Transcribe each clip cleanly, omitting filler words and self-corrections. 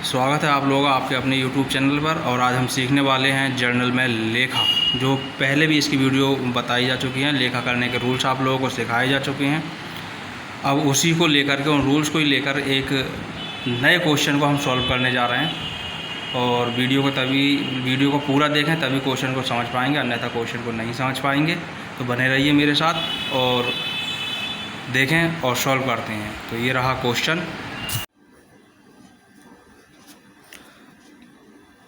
स्वागत है आप लोगों का आपके अपने YouTube चैनल पर। और आज हम सीखने वाले हैं जर्नल में लेखा। जो पहले भी इसकी वीडियो बताई जा चुकी हैं, लेखा करने के रूल्स आप लोगों को सिखाए जा चुके हैं। अब उसी को लेकर के, उन रूल्स को ही लेकर एक नए क्वेश्चन को हम सॉल्व करने जा रहे हैं। और वीडियो को पूरा देखें तभी क्वेश्चन को समझ पाएंगे, अन्यथा क्वेश्चन को नहीं समझ पाएंगे। तो बने रहिए मेरे साथ और देखें और सॉल्व करते हैं। तो ये रहा क्वेश्चन।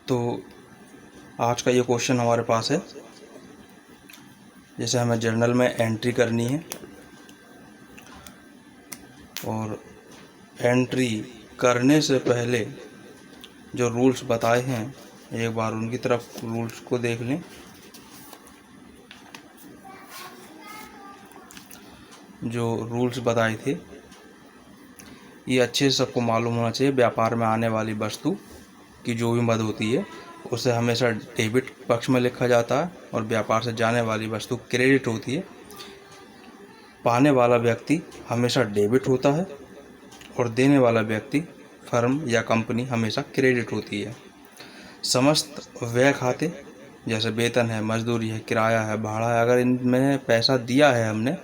तो आज का ये क्वेश्चन हमारे पास है, जैसे हमें जर्नल में एंट्री करनी है और एंट्री करने से पहले जो रूल्स बताए हैं एक बार उनकी तरफ रूल्स को देख लें। जो रूल्स बताए थे ये अच्छे से सबको मालूम होना चाहिए। व्यापार में आने वाली वस्तु की जो भी मद होती है उसे हमेशा डेबिट पक्ष में लिखा जाता है और व्यापार से जाने वाली वस्तु क्रेडिट होती है। पाने वाला व्यक्ति हमेशा डेबिट होता है और देने वाला व्यक्ति फर्म या कंपनी हमेशा क्रेडिट होती है। समस्त व्यय खाते जैसे वेतन है, मजदूरी है, किराया है, भाड़ा है, अगर इनमें पैसा दिया है हमने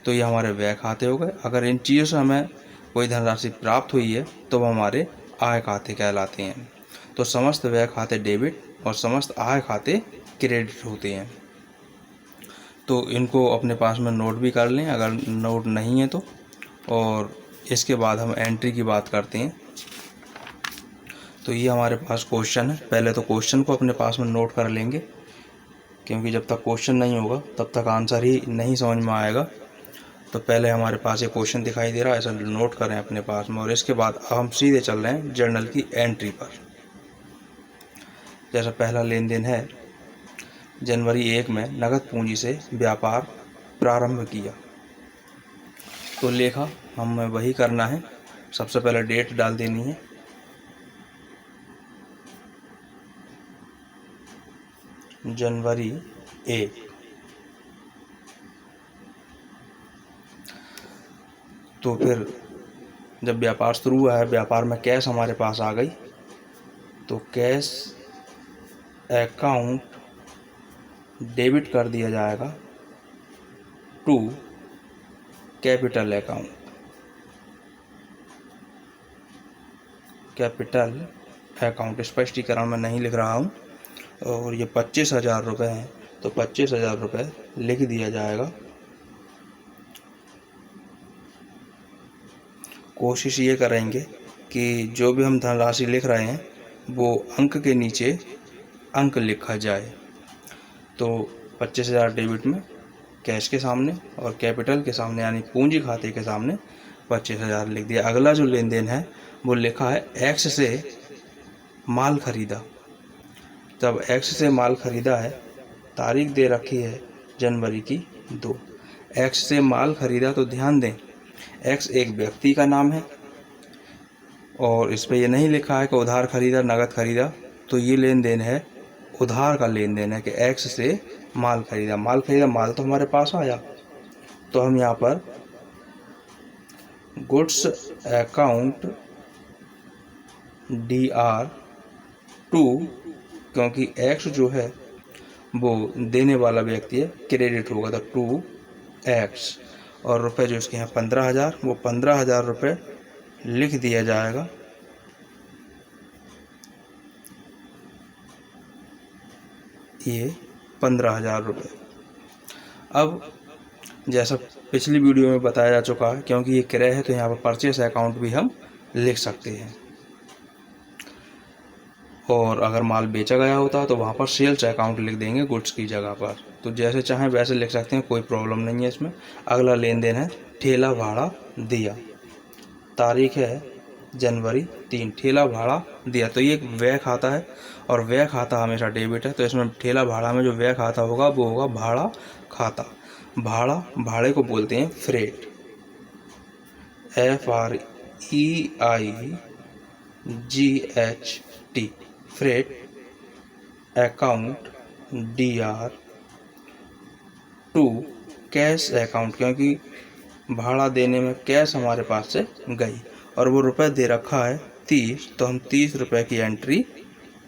तो ये हमारे व्यय खाते हो गए। अगर इन चीज़ों से हमें कोई धनराशि प्राप्त हुई है तो वो हमारे आय खाते कहलाते हैं। तो समस्त व्यय खाते डेबिट और समस्त आय खाते क्रेडिट होते हैं। तो इनको अपने पास में नोट भी कर लें अगर नोट नहीं है तो। और इसके बाद हम एंट्री की बात करते हैं। तो ये हमारे पास क्वेश्चन है। पहले तो क्वेश्चन को अपने पास में नोट कर लेंगे, क्योंकि जब तक क्वेश्चन नहीं होगा तब तक आंसर ही नहीं समझ में आएगा। तो पहले हमारे पास एक क्वेश्चन दिखाई दे रहा है, ऐसा नोट करें अपने पास में। और इसके बाद हम सीधे चल रहे हैं जर्नल की एंट्री पर। जैसा पहला लेन देन है, जनवरी 1 में नगद पूंजी से व्यापार प्रारंभ किया। तो लेखा हमें वही करना है। सबसे पहले डेट डाल देनी है, जनवरी 1। तो फिर जब व्यापार शुरू हुआ है, व्यापार में कैश हमारे पास आ गई, तो कैश अकाउंट डेबिट कर दिया जाएगा to capital account. Capital account स्पष्टीकरण में नहीं लिख रहा हूँ। और ये 25,000 रुपये हैं तो 25,000 रुपये लिख दिया जाएगा। कोशिश ये करेंगे कि जो भी हम धनराशि लिख रहे हैं वो अंक के नीचे अंक लिखा जाए। तो 25,000 डेबिट में कैश के सामने और कैपिटल के सामने यानी पूंजी खाते के सामने 25,000 लिख दिया। अगला जो लेन देन है वो लिखा है एक्स से माल खरीदा। तब एक्स से माल खरीदा है, तारीख दे रखी है जनवरी की 2। एक्स से माल खरीदा, तो ध्यान दें एक्स एक व्यक्ति का नाम है और इस पर यह नहीं लिखा है कि उधार खरीदा नगद खरीदा। तो ये लेन देन है उधार का लेन देन है कि एक्स से माल खरीदा। माल तो हमारे पास आया, तो हम यहाँ पर गुड्स अकाउंट DR2, क्योंकि एक्स जो है वो देने वाला व्यक्ति है, क्रेडिट होगा तो 2x। और रुपए जो इसके हैं 15,000, वो 15,000 रुपये लिख दिया जाएगा। ये 15,000 रुपये। अब जैसा पिछली वीडियो में बताया जा चुका है, क्योंकि ये क्रय है तो यहाँ पर परचेस अकाउंट भी हम लिख सकते हैं। और अगर माल बेचा गया होता है तो वहाँ पर सेल्स अकाउंट लिख देंगे गुड्स की जगह पर। तो जैसे चाहें वैसे लिख सकते हैं, कोई प्रॉब्लम नहीं है इसमें। अगला लेन देन है ठेला भाड़ा दिया। तारीख है जनवरी 3। ठेला भाड़ा दिया, तो ये एक व्यय खाता है और व्यय खाता हमेशा डेबिट है। तो इसमें ठेला भाड़ा में जो व्यय खाता होगा वो होगा भाड़ा खाता। भाड़े को बोलते हैं freight, FREIGHT, freight account DR2 cash account, क्योंकि भाड़ा देने में कैश हमारे पास से गई और वो रुपए दे रखा है 30, तो हम 30 रुपये की एंट्री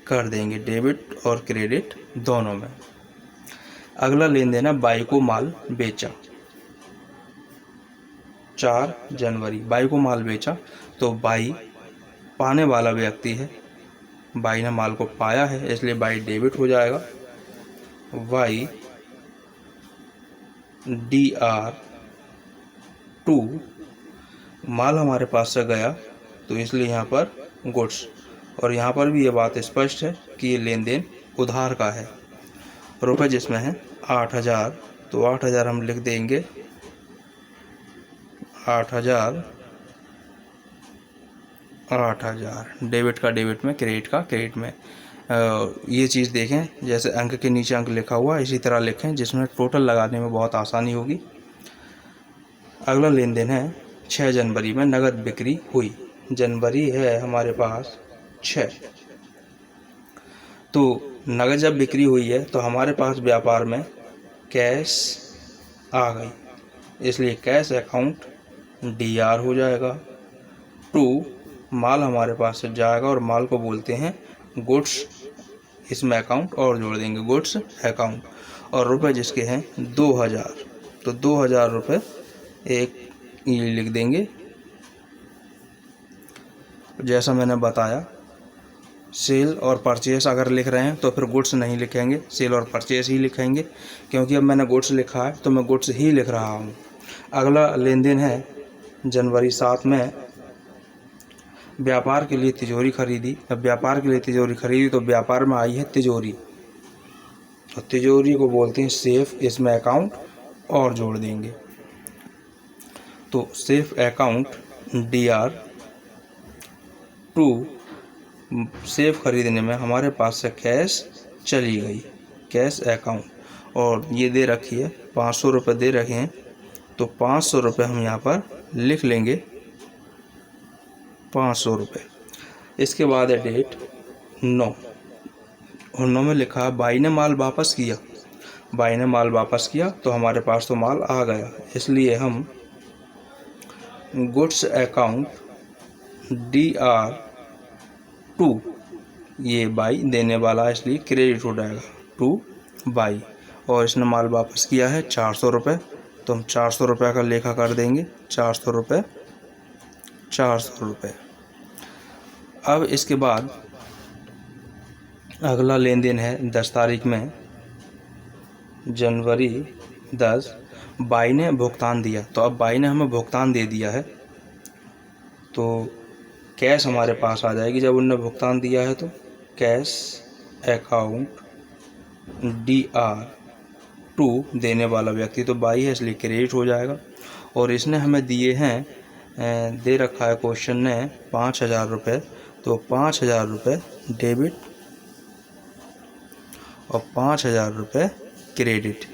कर देंगे डेबिट और क्रेडिट दोनों में। अगला लेन देन है बाई को माल बेचा। 4 जनवरी बाई को माल बेचा, तो बाई पाने वाला व्यक्ति है, बाई ने माल को पाया है, इसलिए बाई डेबिट हो जाएगा। वाई DR2 माल हमारे पास से गया, तो इसलिए यहाँ पर गुड्स, और यहाँ पर भी ये बात स्पष्ट है कि ये लेन देन उधार का है। रुपए जिसमें है 8000, तो 8000 हम लिख देंगे 8000 डेबिट का डेबिट में, क्रेडिट का क्रेडिट में। ये चीज़ देखें, जैसे अंक के नीचे अंक लिखा हुआ इसी तरह लिखें, जिसमें टोटल लगाने में बहुत आसानी होगी। अगला लेन देन है 6 जनवरी में नगद बिक्री हुई। जनवरी है हमारे पास 6, तो नगद जब बिक्री हुई है तो हमारे पास व्यापार में कैश आ गई, इसलिए कैश अकाउंट DR हो जाएगा। 2 माल हमारे पास से जाएगा और माल को बोलते हैं गुड्स, इसमें अकाउंट और जोड़ देंगे गुड्स अकाउंट। और रुपए जिसके हैं 2000, तो 2000 रुपये एक ये लिख देंगे। जैसा मैंने बताया, सेल और परचेस अगर लिख रहे हैं तो फिर गुड्स नहीं लिखेंगे, सेल और परचेस ही लिखेंगे, क्योंकि अब मैंने गुड्स लिखा है तो मैं गुड्स ही लिख रहा हूँ। अगला लेन देन है जनवरी 7 में व्यापार के लिए तिजोरी खरीदी। अब व्यापार के लिए तिजोरी खरीदी तो व्यापार में आई है तिजोरी, तो तिजोरी को बोलते हैं सेफ, इसमें अकाउंट और जोड़ देंगे, तो सेफ अकाउंट DR2। सेफ खरीदने में हमारे पास से कैश चली गई, कैश अकाउंट, और ये दे रखी है 500 रुपये दे रखे हैं, तो 500 रुपये हम यहाँ पर लिख लेंगे, 500 रुपये। इसके बाद है डेट 9, और 9 में लिखा है बाई ने माल वापस किया। बाई ने माल वापस किया तो हमारे पास तो माल आ गया, इसलिए हम गुड्स अकाउंट DR2, ये बाई देने वाला इसलिए क्रेडिट हो जाएगा, 2 बाई, और इसने माल वापस किया है 400 रुपये, तो हम 400 रुपये का लेखा कर देंगे, 400 रुपये 400 रुपये। अब इसके बाद अगला लेन देन है 10 तारीख में, जनवरी 10, बाई ने भुगतान दिया। तो अब बाई ने हमें भुगतान दे दिया है, तो कैश हमारे पास आ जाएगी जब उनने भुगतान दिया है, तो कैश अकाउंट DR2 देने वाला व्यक्ति तो बाई है, इसलिए क्रेडिट हो जाएगा। और इसने हमें दिए हैं, दे रखा है क्वेश्चन ने 5000 रुपये, तो 5000 रुपये डेबिट और 5000 रुपये क्रेडिट।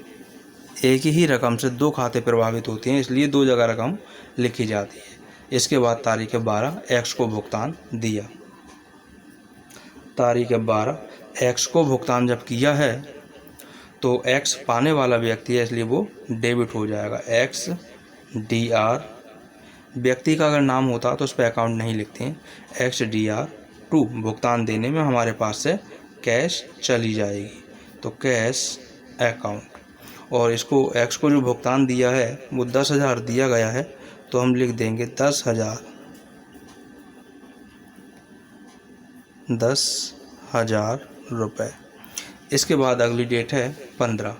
एक ही रकम से 2 खाते प्रभावित होते हैं, इसलिए 2 जगह रकम लिखी जाती है। इसके बाद तारीख 12 एक्स को भुगतान दिया। तारीख 12 एक्स को भुगतान जब किया है तो एक्स पाने वाला व्यक्ति है, इसलिए वो डेबिट हो जाएगा, एक्स DR। व्यक्ति का अगर नाम होता तो उस पर अकाउंट नहीं लिखते हैं, एक्स DR2 भुगतान देने में हमारे पास से कैश चली जाएगी, तो कैश अकाउंट। और इसको एक्स को जो भुगतान दिया है वो 10,000 दिया गया है, तो हम लिख देंगे 10,000 रुपये। इसके बाद अगली डेट है 15,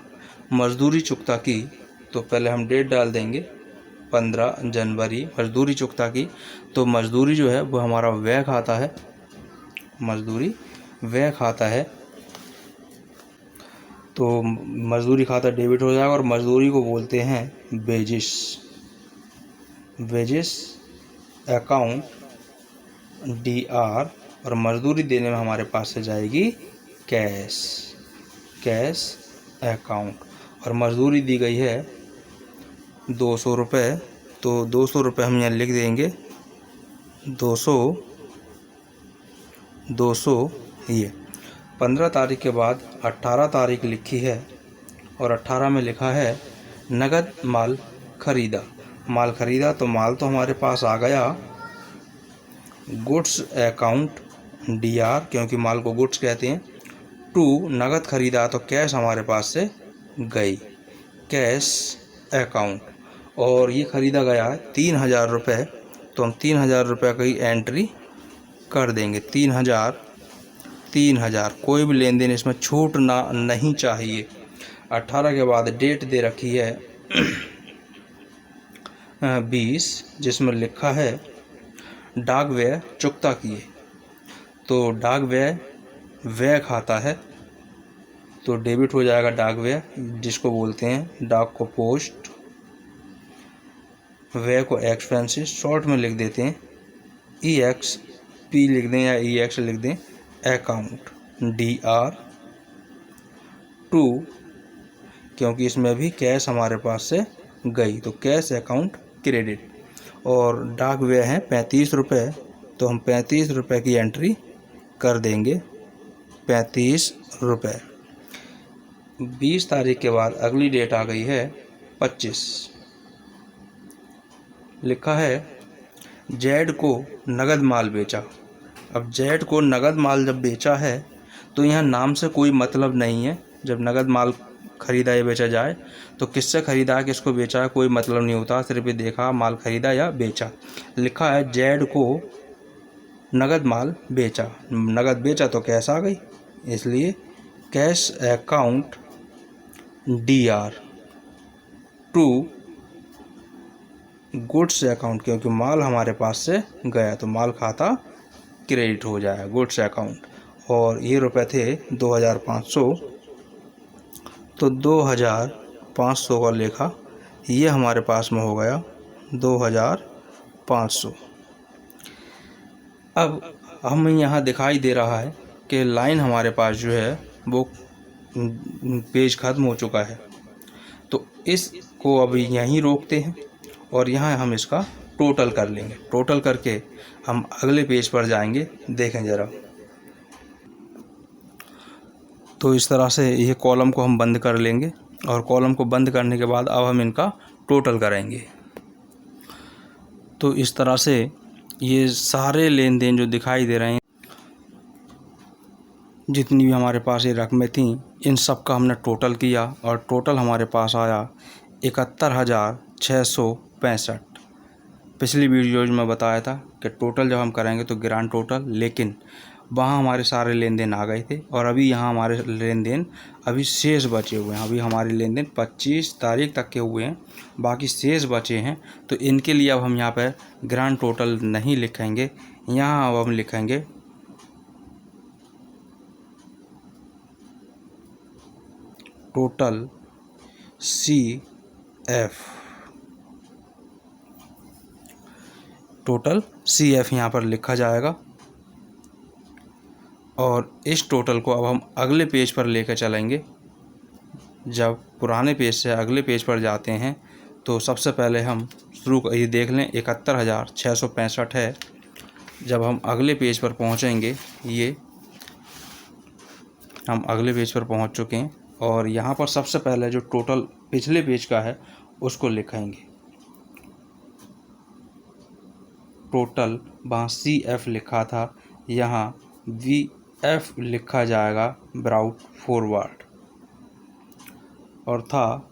मजदूरी चुकता की, तो पहले हम डेट डाल देंगे 15 जनवरी, मजदूरी चुकता की। तो मजदूरी जो है वो हमारा व्यय खाता है, मजदूरी व्यय खाता है, तो मजदूरी खाता डेबिट हो जाएगा। और मजदूरी को बोलते हैं वेजिस, वेजिस अकाउंट DR, और मजदूरी देने में हमारे पास से जाएगी कैश, कैश अकाउंट। और मजदूरी दी गई है 200 रुपये, तो 200 रुपये हम यहाँ लिख देंगे, 200 ये। 15 तारीख के बाद 18 तारीख लिखी है, और 18 में लिखा है नगद माल खरीदा। माल खरीदा, तो माल तो हमारे पास आ गया, गुड्स अकाउंट DR, क्योंकि माल को गुड्स कहते हैं, टू नगद खरीदा तो कैश हमारे पास से गई, कैश अकाउंट। और ये ख़रीदा गया है 3000 रुपये, तो हम 3000 रुपये की एंट्री कर देंगे। 3000 कोई भी लेन देन इसमें छूटना नहीं चाहिए। 18 के बाद डेट दे रखी है 20, जिसमें लिखा है डाक व्यय चुकता किए। तो डाक व्यय खाता है, तो डेबिट हो जाएगा डाक व्यय, जिसको बोलते हैं डाक को पोस्ट, व्यय को एक्सपेंसेस, शॉर्ट में लिख देते हैं EXP लिख दें या EX लिख दें। अकाउंट DR, टू, क्योंकि इसमें भी कैश हमारे पास से गई, तो कैश अकाउंट क्रेडिट। और डाक व्यय है 35 रुपये, तो हम 35 रुपये की एंट्री कर देंगे, 35 रुपये। 20 तारीख के बाद अगली डेट आ गई है 25, लिखा है जेड को नगद माल बेचा। अब जेड को नगद माल जब बेचा है तो यहाँ नाम से कोई मतलब नहीं है। जब नगद माल खरीदा या बेचा जाए तो किससे खरीदा किसको बेचा है कोई मतलब नहीं होता, सिर्फ ये देखा माल खरीदा या बेचा। लिखा है जेड को नगद माल बेचा, नगद बेचा तो कैश आ गई, इसलिए cash account DR, to goods account, क्योंकि माल हमारे पास से गया तो माल खाता क्रेडिट हो जाएगा, गुड्स अकाउंट। और ये रुपए थे 2500, तो 2500 का लेखा ये हमारे पास में हो गया 2500। अब हमें यहाँ दिखाई दे रहा है कि लाइन हमारे पास जो है वो पेज ख़त्म हो चुका है, तो इसको अभी यहीं रोकते हैं और यहाँ हम इसका टोटल कर लेंगे। टोटल करके हम अगले पेज पर जाएंगे, देखें ज़रा। तो इस तरह से ये कॉलम को हम बंद कर लेंगे और कॉलम को बंद करने के बाद अब हम इनका टोटल करेंगे। तो इस तरह से ये सारे लेन देन जो दिखाई दे रहे हैं, जितनी भी हमारे पास ये रकमें थीं, इन सब का हमने टोटल किया और टोटल हमारे पास आया 71,665। पिछली वीडियोज में बताया था कि टोटल जब हम करेंगे तो ग्रांड टोटल, लेकिन वहाँ हमारे सारे लेन देन आ गए थे और अभी यहाँ हमारे लेन देन अभी शेष बचे हुए हैं। अभी हमारे लेन देन 25 तारीख तक के हुए हैं, बाकी शेष बचे हैं। तो इनके लिए अब हम यहाँ पर ग्रांड टोटल नहीं लिखेंगे, यहाँ अब हम लिखेंगे टोटल CF। टोटल CF यहाँ पर लिखा जाएगा और इस टोटल को अब हम अगले पेज पर लेकर चलेंगे। जब पुराने पेज से अगले पेज पर जाते हैं तो सबसे पहले हम ये देख लें 71,665 है। जब हम अगले पेज पर पहुँचेंगे, ये हम अगले पेज पर पहुँच चुके हैं और यहाँ पर सबसे पहले जो टोटल पिछले पेज का है उसको लिखेंगे। टोटल वहाँ CF लिखा था, यहाँ VF लिखा जाएगा ब्राउट फॉरवर्ड, और था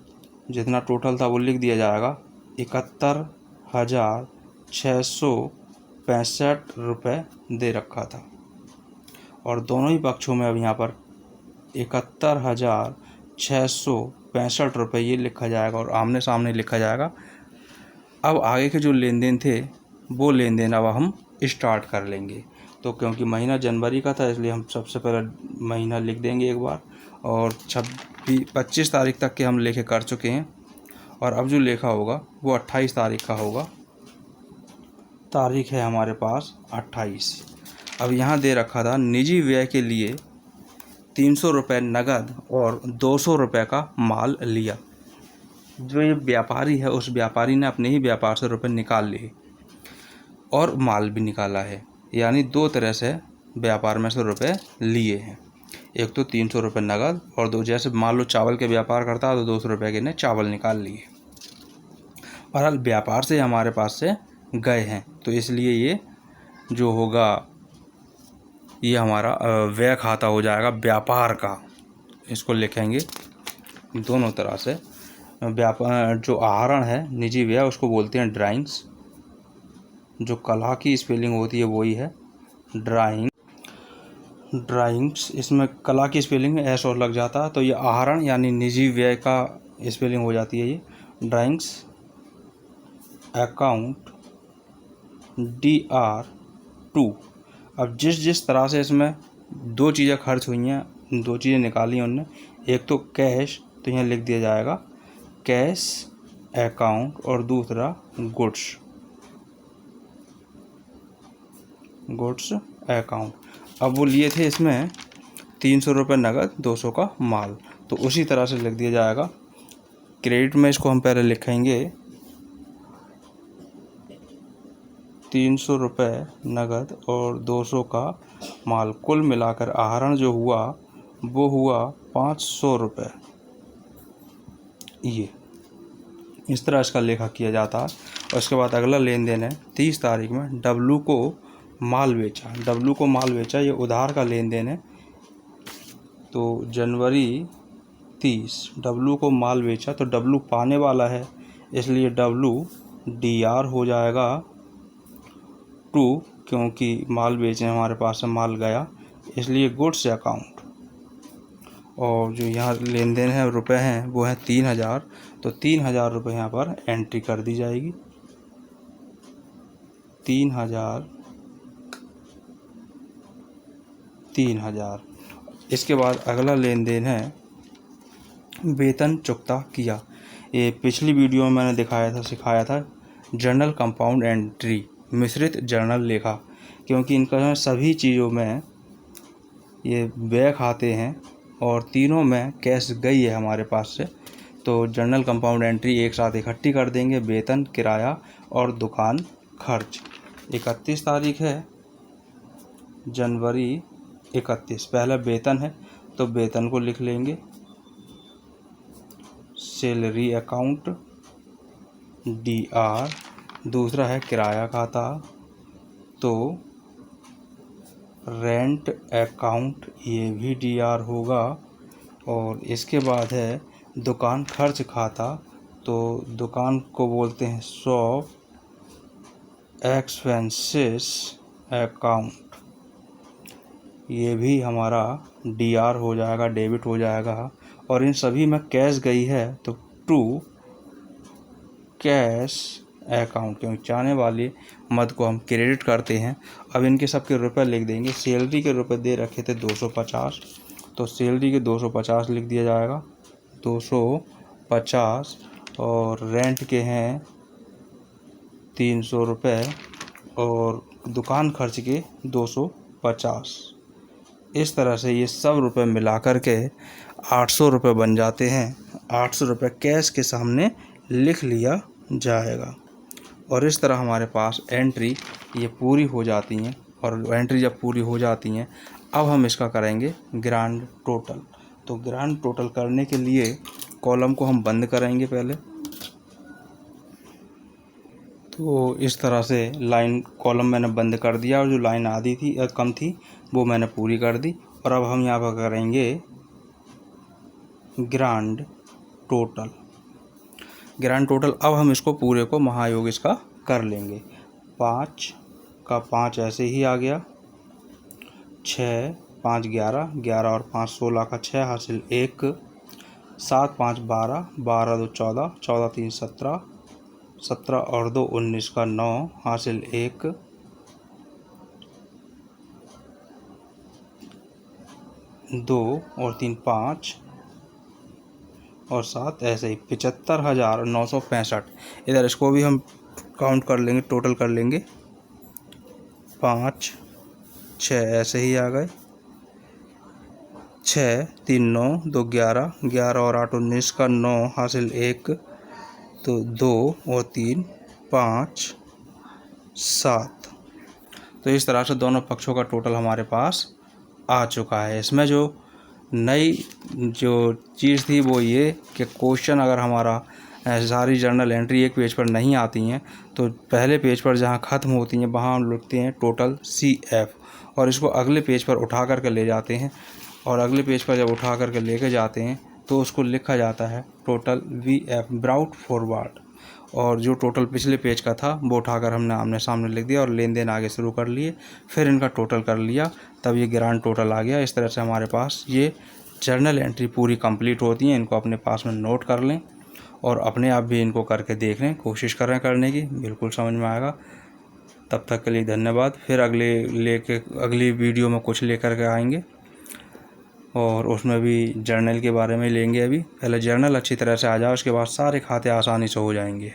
जितना टोटल था वो लिख दिया जाएगा 71,665 रुपये दे रखा था। और दोनों ही पक्षों में अब यहाँ पर 71,665 रुपये ये लिखा जाएगा और आमने सामने लिखा जाएगा। अब आगे के जो लेन देन थे वो लेन देन अब हम स्टार्ट कर लेंगे। तो क्योंकि महीना जनवरी का था इसलिए हम सबसे पहले महीना लिख देंगे एक बार, और 25 तारीख तक के हम लेखे कर चुके हैं और अब जो लेखा होगा वो 28 तारीख का होगा। तारीख है हमारे पास 28। अब यहाँ दे रखा था निजी व्यय के लिए 300 रुपये नगद और 200 रुपये का माल लिया। जो ये व्यापारी है उस व्यापारी ने अपने ही व्यापार से रुपये निकाल लिए और माल भी निकाला है, यानी दो तरह से व्यापार में से रुपये लिए हैं। एक तो 300 रुपये नगद और दो, जैसे मान लो चावल के व्यापार करता है तो 200 रुपये के ने चावल निकाल लिए। बहरहाल व्यापार से हमारे पास से गए हैं तो इसलिए ये जो होगा ये हमारा व्यय खाता हो जाएगा व्यापार का। इसको लिखेंगे दोनों तरह से। व्यापार जो आहरण है निजी व्यय उसको बोलते हैं ड्राइंग्स। जो कला की स्पेलिंग होती है वही है ड्राइंग्स। इसमें कला की स्पेलिंग में एस और लग जाता है, तो ये आहरण यानी निजी व्यय का स्पेलिंग हो जाती है ये ड्राइंग्स। Account DR2। अब जिस तरह से इसमें दो चीज़ें खर्च हुई हैं, दो चीज़ें निकाली हैं उनने, एक तो कैश, तो यहाँ लिख दिया जाएगा कैश अकाउंट, और दूसरा गुड्स अकाउंट। अब वो लिए थे इसमें 300 रुपये नगद, 200 का माल, तो उसी तरह से लिख दिया जाएगा। क्रेडिट में इसको हम पहले लिखेंगे 300 रुपये नगद और 200 का माल, कुल मिलाकर आहरण जो हुआ वो हुआ 500 रुपये। ये इस तरह इसका लेखा किया जाता है। और उसके बाद अगला लेन देन है 30 तारीख में W को माल बेचा। W को माल बेचा, ये उधार का लेन देन है। तो जनवरी 30 W को माल बेचा, तो W पाने वाला है, इसलिए W DR हो जाएगा 2, क्योंकि माल बेचने हमारे पास से माल गया, इसलिए गुड्स अकाउंट। और जो यहाँ लेन देन है रुपए हैं वो है 3000, तो 3000 रुपये यहाँ पर एंट्री कर दी जाएगी। 3000। इसके बाद अगला लेन देन है वेतन चुकता किया। ये पिछली वीडियो में मैंने सिखाया था जर्नल कंपाउंड एंट्री, मिश्रित जर्नल लेखा, क्योंकि इनका सभी चीज़ों में ये व्यय खाते हैं और तीनों में कैश गई है हमारे पास से, तो जर्नल कंपाउंड एंट्री एक साथ इकट्ठी कर देंगे। वेतन, किराया और दुकान खर्च। 31 तारीख है जनवरी 31, पहला वेतन है तो वेतन को लिख लेंगे सैलरी अकाउंट DR। दूसरा है किराया खाता, तो रेंट अकाउंट, ये भी DR होगा। और इसके बाद है दुकान खर्च खाता, तो दुकान को बोलते हैं शॉप एक्सपेंसेस अकाउंट, ये भी हमारा DR हो जाएगा, डेबिट हो जाएगा। और इन सभी में कैश गई है तो टू कैश अकाउंट, क्योंकि चाहने वाली मद को हम क्रेडिट करते हैं। अब इनके सबके रुपए लिख देंगे। सैलरी के रुपए दे रखे थे 250, तो सैलरी के 250 लिख दिया जाएगा 250। और रेंट के हैं 300 रुपये और दुकान खर्च के 250। इस तरह से ये सब रुपए मिलाकर के 800 रुपये बन जाते हैं। 800 रुपये कैश के सामने लिख लिया जाएगा। और इस तरह हमारे पास एंट्री ये पूरी हो जाती हैं। और एंट्री जब पूरी हो जाती हैं, अब हम इसका करेंगे ग्रांड टोटल। तो ग्रांड टोटल करने के लिए कॉलम को हम बंद करेंगे पहले। तो इस तरह से लाइन कॉलम मैंने बंद कर दिया, और जो लाइन आधी थी या कम थी वो मैंने पूरी कर दी। और अब हम यहाँ पर करेंगे ग्रांड टोटल। ग्रांड टोटल अब हम इसको पूरे को महायोग इसका कर लेंगे। 5 का 5 ऐसे ही आ गया, 6 5 11, 11 और 5 16 का 6 हासिल 1, 7 5 12, 12 2 14, 14 3 17, 17 और 2 19 का 9 हासिल 1, 2 और 3 5 और 7 ऐसे ही 75,965। इधर इसको भी हम काउंट कर लेंगे, टोटल कर लेंगे। 5 6 ऐसे ही आ गए, 6 3 9 2 11, 11 और 8 19 का 9 हासिल 1, तो 2 और 3 5 7। तो इस तरह से दोनों पक्षों का टोटल हमारे पास आ चुका है। इसमें जो नई जो चीज़ थी वो ये कि क्वेश्चन अगर हमारा सारी जर्नल एंट्री एक पेज पर नहीं आती हैं, तो पहले पेज पर जहाँ ख़त्म होती हैं वहाँ हम लिखते हैं टोटल CF, और इसको अगले पेज पर उठा करके ले जाते हैं, और अगले पेज पर जब उठा करके लेके जाते हैं तो उसको लिखा जाता है टोटल VF, ब्राउट फॉरवर्ड। और जो टोटल पिछले पेज का था वो उठाकर हमने आमने सामने लिख दिया और लेन देन आगे शुरू कर लिए, फिर इनका टोटल कर लिया, तब ये ग्रांड टोटल आ गया। इस तरह से हमारे पास ये जर्नल एंट्री पूरी कंप्लीट होती हैं। इनको अपने पास में नोट कर लें और अपने आप भी इनको करके देख लें, कोशिश करें करने की, बिल्कुल समझ में आएगा। तब तक के लिए धन्यवाद। फिर अगली वीडियो में कुछ लेकर के आएंगे और उसमें भी जर्नल के बारे में लेंगे। अभी पहले जर्नल अच्छी तरह से आ जाए, उसके बाद सारे खाते आसानी से हो जाएंगे।